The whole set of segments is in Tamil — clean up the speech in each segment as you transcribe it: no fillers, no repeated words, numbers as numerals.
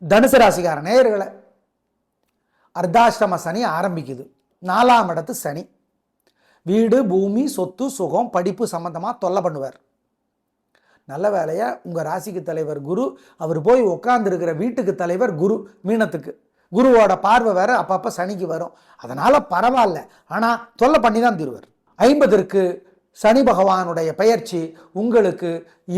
தனுசு ராசிக்கார நேயர்களை, அர்த்தாஷ்டம சனி ஆரம்பிக்குது. 4ஆம் இடத்து சனி வீடு, பூமி, சொத்து, சுகம், படிப்பு சம்பந்தமாக தொல்லை பண்ணுவார். நல்ல வேலையா உங்கள் ராசிக்கு தலைவர் குரு, அவர் போய் உட்கார்ந்துருக்கிற வீட்டுக்கு தலைவர் குரு, மீனத்துக்கு. குருவோட பார்வை வேற அப்பப்போ சனிக்கு வரும். அதனால பரவாயில்ல, ஆனால் தொல்லை பண்ணி தான் தீர்வார். 50ற்கு சனி பகவானுடைய பெயர்ச்சி உங்களுக்கு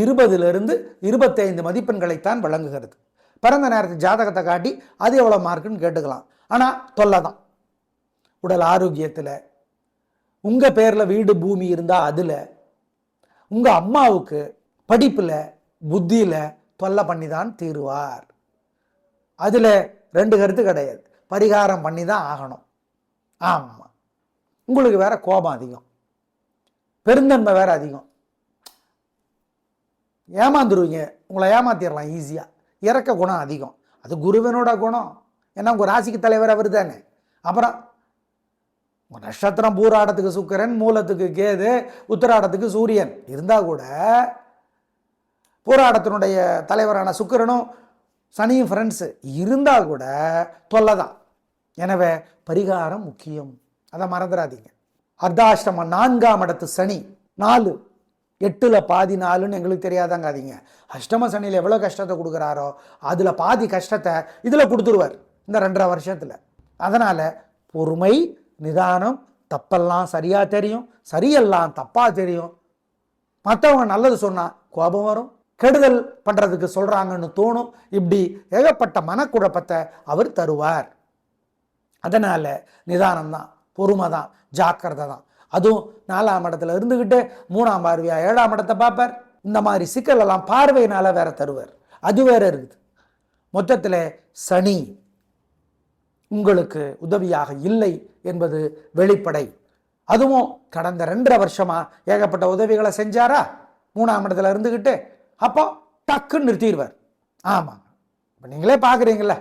20லிருந்து 25 மதிப்பெண்களைத்தான் வழங்குகிறது. பிறந்த நேரத்துக்கு ஜாதகத்தை காட்டி அது எவ்வளோ மார்க்குன்னு கேட்டுக்கலாம். ஆனால் தொல்லை தான். உடல் ஆரோக்கியத்தில், உங்கள் பேரில் வீடு பூமி இருந்தால் அதில், உங்கள் அம்மாவுக்கு படிப்பில் புத்தியில் தொல்லை பண்ணி தான் தீருவார். அதில் 2 கருத்து கிடையாது. பரிகாரம் பண்ணி தான் ஆகணும். ஆமாம், உங்களுக்கு வேற கோபம் அதிகம், பெருந்தன்மை வேற அதிகம், ஏமாந்துருவீங்க. உங்களை ஏமாத்திடலாம் ஈஸியாக. இறக்க குணம் அதிகம். அது குருவனோட குணம். ஏன்னா உங்கள் ராசிக்கு தலைவர் அவர் தானே. அப்புறம் உங்கள் நட்சத்திரம் பூராடத்துக்கு சுக்கிரன், மூலத்துக்கு கேது, உத்திராடத்துக்கு சூரியன் இருந்தால் கூட பூராடத்தினுடைய தலைவரான சுக்கிரனும் சனியும் ஃப்ரெண்ட்ஸு இருந்தால் கூட தொல்லை தான். எனவே பரிகாரம் முக்கியம், அதை மறந்துடாதீங்க. அர்த்தாஷ்டம 4ஆம் இடத்து சனி 4, 8ல் பாதி 4ன்னு எங்களுக்கு தெரியாதாங்காதீங்க. அஷ்டம சனியில் எவ்வளோ கஷ்டத்தை கொடுக்குறாரோ அதில் பாதி கஷ்டத்தை இதில் கொடுத்துருவார் இந்த 2.5 வருஷத்தில். அதனால் பொறுமை, நிதானம், தப்பெல்லாம் சரியாக தெரியும், சரியெல்லாம் தப்பாக தெரியும். மற்றவங்க நல்லது சொன்னால் கோபம் வரும், கெடுதல் பண்ணுறதுக்கு சொல்கிறாங்கன்னு தோணும். இப்படி ஏகப்பட்ட மனக்குழப்பத்தை அவர் தருவார். அதனால் நிதானம் தான், பொறுமை தான், ஜாக்கிரதை தான். அதுவும் 4ஆம் இடத்துல இருந்துக்கிட்டு 3ஆம் பார்வையா 7ஆம் இடத்தை பார்ப்பார். இந்த மாதிரி சிக்கலெல்லாம் பார்வையினால் வேற தருவார். அது வேற இருக்குது. மொத்தத்தில் சனி உங்களுக்கு உதவியாக இல்லை என்பது வெளிப்படை. அதுவும் கடந்த 2.5 வருஷமா ஏகப்பட்ட உதவிகளை செஞ்சாரா 3ஆம் இடத்துல இருந்துக்கிட்டு, அப்போ டக்குன்னு நிறுத்திடுவார். ஆமாங்க, இப்போ நீங்களே பார்க்குறீங்கள,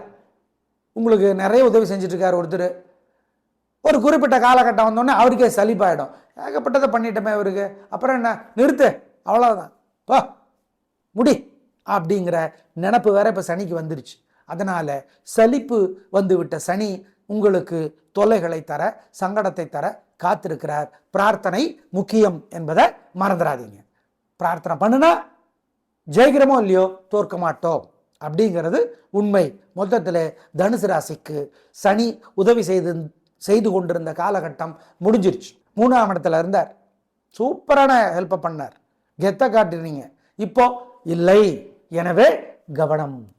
உங்களுக்கு நிறைய உதவி செஞ்சுட்டு இருக்கார் ஒருத்தர். ஒரு குறிப்பிட்ட காலகட்டம் வந்தோடனே அவருக்கே சலிப்பாயிடும். ஏகப்பட்டதை பண்ணிட்டோமே அவருக்கு, அப்புறம் என்ன, நிறுத்து, அவ்வளோதான், போ முடி அப்படிங்கிற நினப்பு வேற இப்போ சனிக்கு வந்துருச்சு. அதனால் சலிப்பு வந்துவிட்ட சனி உங்களுக்கு தொல்லைகளை தர, சங்கடத்தை தர காத்திருக்கிறார். பிரார்த்தனை முக்கியம் என்பதை மறந்துடாதீங்க. பிரார்த்தனை பண்ணுனா ஜெயிக்கிறோமோ இல்லையோ தோற்க மாட்டோம் அப்படிங்கிறது உண்மை. மொத்தத்தில் தனுசு ராசிக்கு சனி உதவி செய்து கொண்டிருந்த காலகட்டம் முடிஞ்சிருச்சு. 3ஆம் இடத்துல இருந்தார், சூப்பரான ஹெல்ப் பண்ணார், கெத்த காட்டுறீங்க. இப்போ இல்லை. எனவே கவனம்.